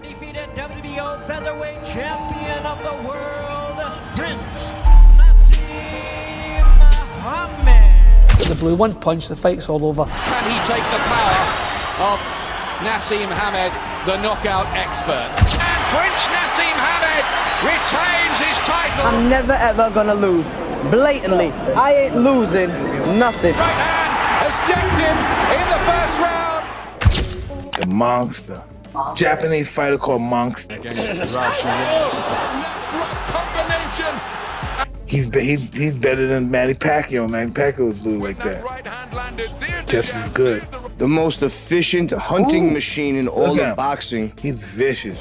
Undefeated WBO featherweight champion of the world, Prince Naseem Hamed. The blue one punch, the fight's all over. Can he take the power of Naseem Hamed, the knockout expert? And Prince Naseem Hamed retains his title. I'm never ever gonna lose. Blatantly. I ain't losing nothing. Right hand has stepped in the first round. The monster. Japanese fighter called Monster. Combination. He's better than Manny Pacquiao. Manny Pacquiao was blue like that. Right hand landed. Just as good. The most efficient hunting machine in all Look at of him. boxing. He's vicious.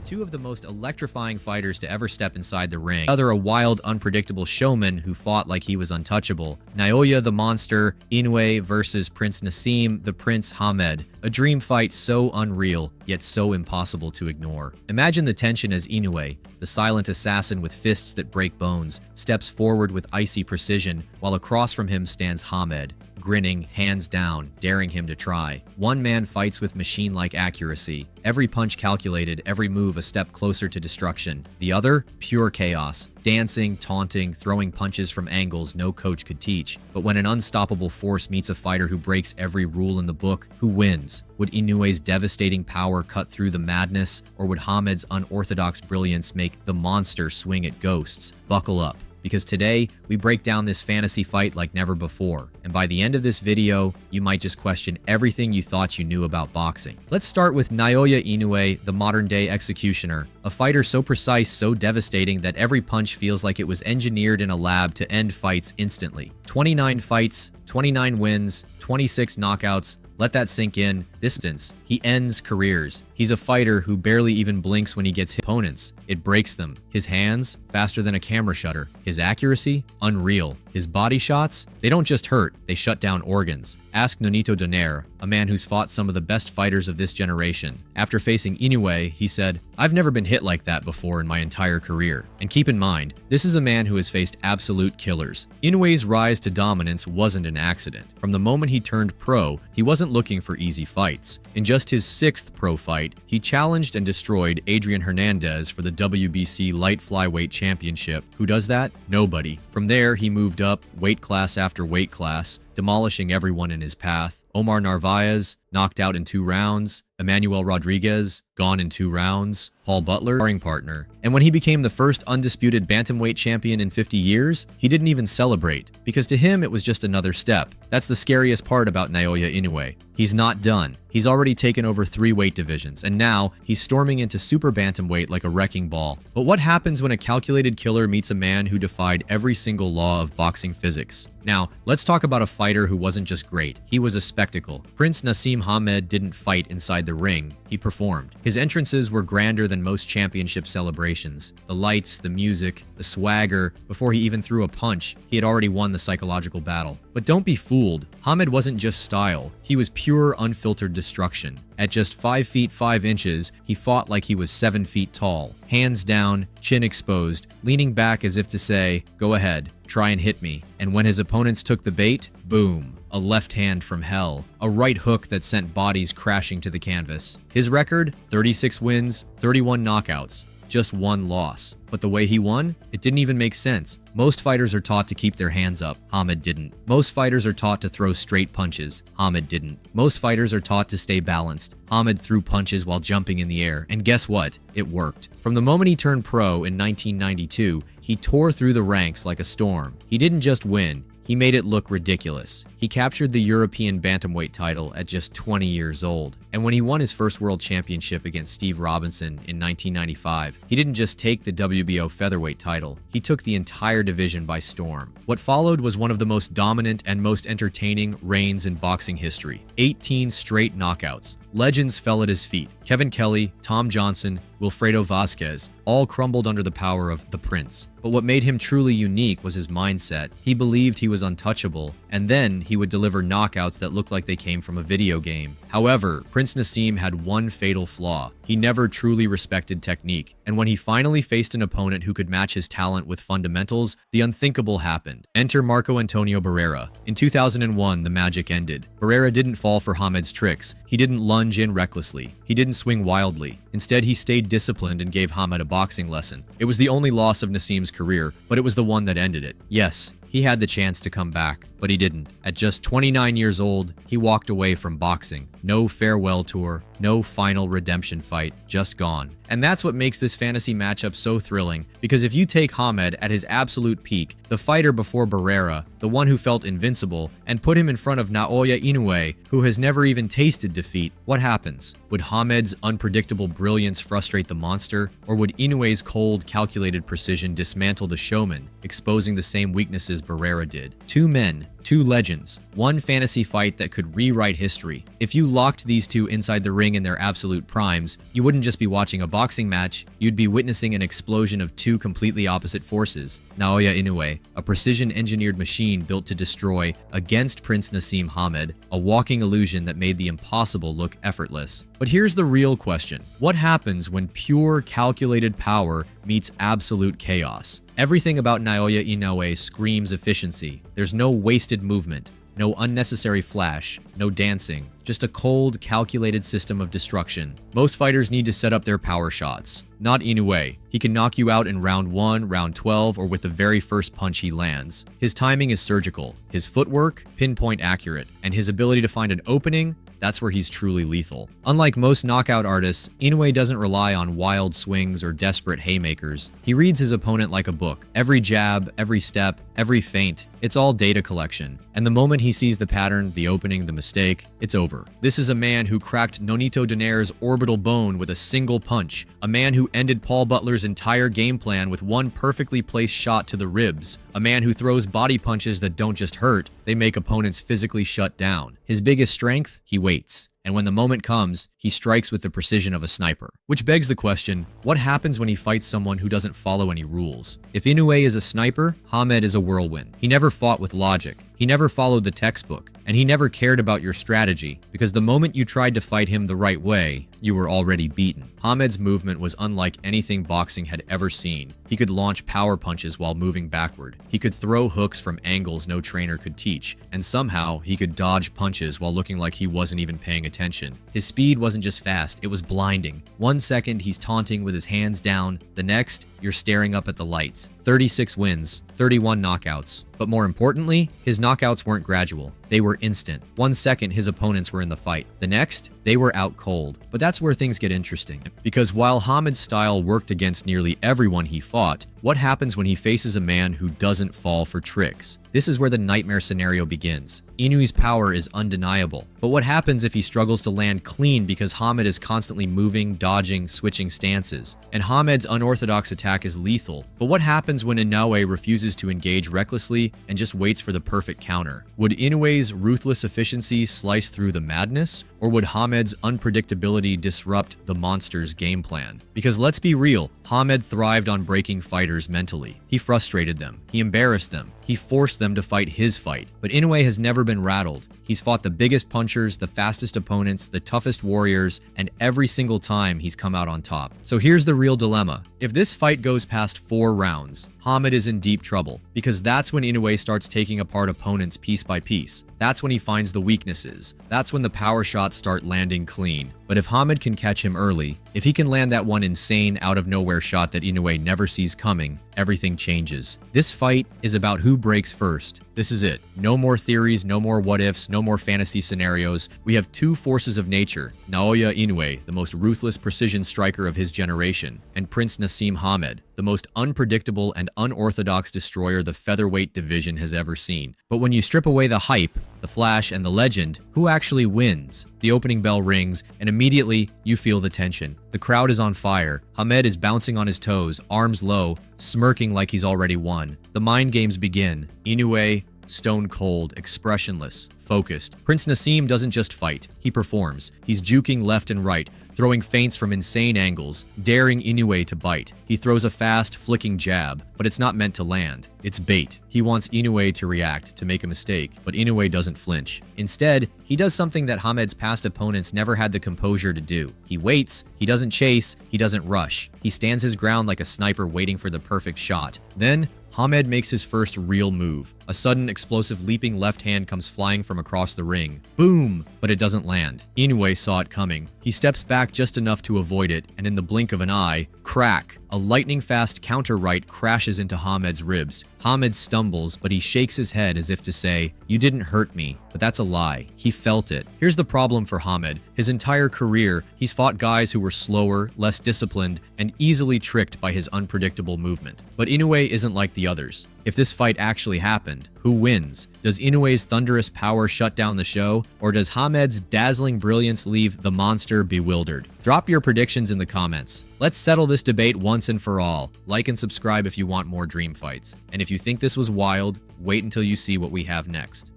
Two of the most electrifying fighters to ever step inside the ring. Other a wild, unpredictable showman who fought like he was untouchable. Naoya the Monster Inoue versus Prince Naseem the Prince Hamed. A dream fight so unreal, yet so impossible to ignore. Imagine the tension as Inoue, the silent assassin with fists that break bones, steps forward with icy precision, while across from him stands Hamed, grinning, hands down, daring him to try. One man fights with machine-like accuracy, every punch calculated, every move a step closer to destruction. The other, pure chaos, dancing, taunting, throwing punches from angles no coach could teach. But when an unstoppable force meets a fighter who breaks every rule in the book, who wins? Would Inoue's devastating power cut through the madness, or would Hamed's unorthodox brilliance make the monster swing at ghosts? Buckle up, because today we break down this fantasy fight like never before. And by the end of this video, you might just question everything you thought you knew about boxing. Let's start with Naoya Inoue, the modern-day executioner, a fighter so precise, so devastating that every punch feels like it was engineered in a lab to end fights instantly. 29 fights, 29 wins, 26 knockouts. Let that sink in. This instance, he ends careers. He's a fighter who barely even blinks when he gets hit opponents. It breaks them. His hands, faster than a camera shutter. His accuracy, unreal. His body shots, they don't just hurt, they shut down organs. Ask Nonito Donaire, a man who's fought some of the best fighters of this generation. After facing Inoue, he said, "I've never been hit like that before in my entire career." And keep in mind, this is a man who has faced absolute killers. Inoue's rise to dominance wasn't an accident. From the moment he turned pro, he wasn't looking for easy fights. In just his 6th pro fight, he challenged and destroyed Adrian Hernandez for the WBC Light Flyweight Championship. Who does that? Nobody. From there, he moved up weight class after weight class, demolishing everyone in his path. Omar Narvaez, knocked out in 2 rounds. Emmanuel Rodriguez, gone in 2 rounds. Paul Butler, sparring partner. And when he became the first undisputed bantamweight champion in 50 years, he didn't even celebrate, because to him it was just another step. That's the scariest part about Naoya Inoue. He's not done. He's already taken over 3 weight divisions, and now he's storming into super bantamweight like a wrecking ball. But what happens when a calculated killer meets a man who defied every single law of boxing physics? Now, let's talk about a fighter who wasn't just great, he was a spectacle. Prince Naseem Hamed didn't fight inside the ring, he performed. His entrances were grander than most championship celebrations. The lights, the music, the swagger. Before he even threw a punch, he had already won the psychological battle. But don't be fooled, Hamed wasn't just style, he was pure, unfiltered destruction. At just 5 feet 5 inches, he fought like he was 7 feet tall. Hands down, chin exposed, leaning back as if to say, "Go ahead, try and hit me." And when his opponents took the bait, boom. A left hand from hell. A right hook that sent bodies crashing to the canvas. His record? 36 wins, 31 knockouts. Just 1 loss. But the way he won? It didn't even make sense. Most fighters are taught to keep their hands up. Hamed didn't. Most fighters are taught to throw straight punches. Hamed didn't. Most fighters are taught to stay balanced. Hamed threw punches while jumping in the air. And guess what? It worked. From the moment he turned pro in 1992, he tore through the ranks like a storm. He didn't just win. He made it look ridiculous. He captured the European bantamweight title at just 20 years old. And when he won his first world championship against Steve Robinson in 1995, he didn't just take the WBO featherweight title, he took the entire division by storm. What followed was one of the most dominant and most entertaining reigns in boxing history. 18 straight knockouts. Legends fell at his feet. Kevin Kelly, Tom Johnson, Wilfredo Vasquez, all crumbled under the power of the Prince. But what made him truly unique was his mindset. He believed he was untouchable, and then he would deliver knockouts that looked like they came from a video game. However, Prince Naseem had one fatal flaw. He never truly respected technique. And when he finally faced an opponent who could match his talent with fundamentals, the unthinkable happened. Enter Marco Antonio Barrera. In 2001, the magic ended. Barrera didn't fall for Hamed's tricks. He didn't lunge in recklessly. He didn't swing wildly. Instead, he stayed disciplined and gave Hamed a boxing lesson. It was the only loss of Naseem's career, but it was the one that ended it. Yes, he had the chance to come back, but he didn't. At just 29 years old, he walked away from boxing. No farewell tour, no final redemption fight, just gone. And that's what makes this fantasy matchup so thrilling, because if you take Hamed at his absolute peak, the fighter before Barrera, the one who felt invincible, and put him in front of Naoya Inoue, who has never even tasted defeat, what happens? Would Hamed's unpredictable brilliance frustrate the monster, or would Inoue's cold, calculated precision dismantle the showman, exposing the same weaknesses Barrera did? Two men, two legends, one fantasy fight that could rewrite history. If you locked these two inside the ring in their absolute primes, you wouldn't just be watching a boxing match, you'd be witnessing an explosion of two completely opposite forces. Naoya Inoue, a precision-engineered machine built to destroy, against Prince Naseem Hamed, a walking illusion that made the impossible look effortless. But here's the real question. What happens when pure, calculated power meets absolute chaos? Everything about Naoya Inoue screams efficiency. There's no wasted movement, no unnecessary flash, no dancing, just a cold, calculated system of destruction. Most fighters need to set up their power shots. Not Inoue. He can knock you out in round 1, round 12, or with the very first punch he lands. His timing is surgical, his footwork, pinpoint accurate, and his ability to find an opening, that's where he's truly lethal. Unlike most knockout artists, Inoue doesn't rely on wild swings or desperate haymakers. He reads his opponent like a book. Every jab, every step, every feint, it's all data collection. And the moment he sees the pattern, the opening, the mistake, it's over. This is a man who cracked Nonito Donair's orbital bone with a single punch. A man who ended Paul Butler's entire game plan with one perfectly placed shot to the ribs. A man who throws body punches that don't just hurt, they make opponents physically shut down. His biggest strength? He waits. And when the moment comes, he strikes with the precision of a sniper. Which begs the question, what happens when he fights someone who doesn't follow any rules? If Inoue is a sniper, Hamed is a whirlwind. He never fought with logic. He never followed the textbook. And he never cared about your strategy, because the moment you tried to fight him the right way, you were already beaten. Hamed's movement was unlike anything boxing had ever seen. He could launch power punches while moving backward. He could throw hooks from angles no trainer could teach. And somehow, he could dodge punches while looking like he wasn't even paying attention. His speed wasn't just fast, it was blinding. 1 second, he's taunting with his hands down. The next, you're staring up at the lights. 36 wins, 31 knockouts. But more importantly, his knockouts weren't gradual. They were instant. 1 second, his opponents were in the fight. The next, they were out cold. But that's where things get interesting. Because while Hamed's style worked against nearly everyone he fought, what happens when he faces a man who doesn't fall for tricks? This is where the nightmare scenario begins. Inoue's power is undeniable. But what happens if he struggles to land clean because Hamed is constantly moving, dodging, switching stances? And Hamed's unorthodox attack is lethal. But what happens when Inoue refuses to engage recklessly and just waits for the perfect counter? Would Inoue's ruthless efficiency slice through the madness? Or would Hamed's unpredictability disrupt the monster's game plan? Because let's be real, Hamed thrived on breaking fighters mentally. He frustrated them. He embarrassed them. He forced them to fight his fight. But Inoue has never been rattled. He's fought the biggest punchers, the fastest opponents, the toughest warriors, and every single time he's come out on top. So here's the real dilemma. If this fight goes past 4 rounds, Hamed is in deep trouble, because that's when Inoue starts taking apart opponents piece by piece. That's when he finds the weaknesses. That's when the power shots start landing clean. But if Hamed can catch him early, if he can land that one insane out-of-nowhere shot that Inoue never sees coming, everything changes. This fight is about who breaks first. This is it. No more theories, no more what-ifs, no more fantasy scenarios. We have 2 forces of nature, Naoya Inoue, the most ruthless precision striker of his generation, and Prince Naseem Hamed, the most unpredictable and unorthodox destroyer the featherweight division has ever seen. But when you strip away the hype, the flash, and the legend, who actually wins? The opening bell rings, and immediately you feel the tension. The crowd is on fire. Hamed is bouncing on his toes, arms low, smirking like he's already won. The mind games begin. Inoue, stone cold, expressionless, focused. Prince Naseem doesn't just fight, he performs. He's juking left and right, throwing feints from insane angles, daring Inoue to bite. He throws a fast, flicking jab, but it's not meant to land. It's bait. He wants Inoue to react, to make a mistake, but Inoue doesn't flinch. Instead, he does something that Hamed's past opponents never had the composure to do. He waits, he doesn't chase, he doesn't rush. He stands his ground like a sniper waiting for the perfect shot. Then, Hamed makes his first real move. A sudden, explosive leaping left hand comes flying from across the ring. Boom! But it doesn't land. Inoue saw it coming. He steps back just enough to avoid it, and in the blink of an eye, crack! A lightning-fast counter right crashes into Hamed's ribs. Hamed stumbles, but he shakes his head as if to say, "You didn't hurt me." But that's a lie. He felt it. Here's the problem for Hamed. His entire career, he's fought guys who were slower, less disciplined, and easily tricked by his unpredictable movement. But Inoue isn't like the others. If this fight actually happened, who wins? Does Inoue's thunderous power shut down the show, or does Hamed's dazzling brilliance leave the monster bewildered? Drop your predictions in the comments. Let's settle this debate once and for all. Like and subscribe if you want more dream fights. And if you think this was wild, wait until you see what we have next.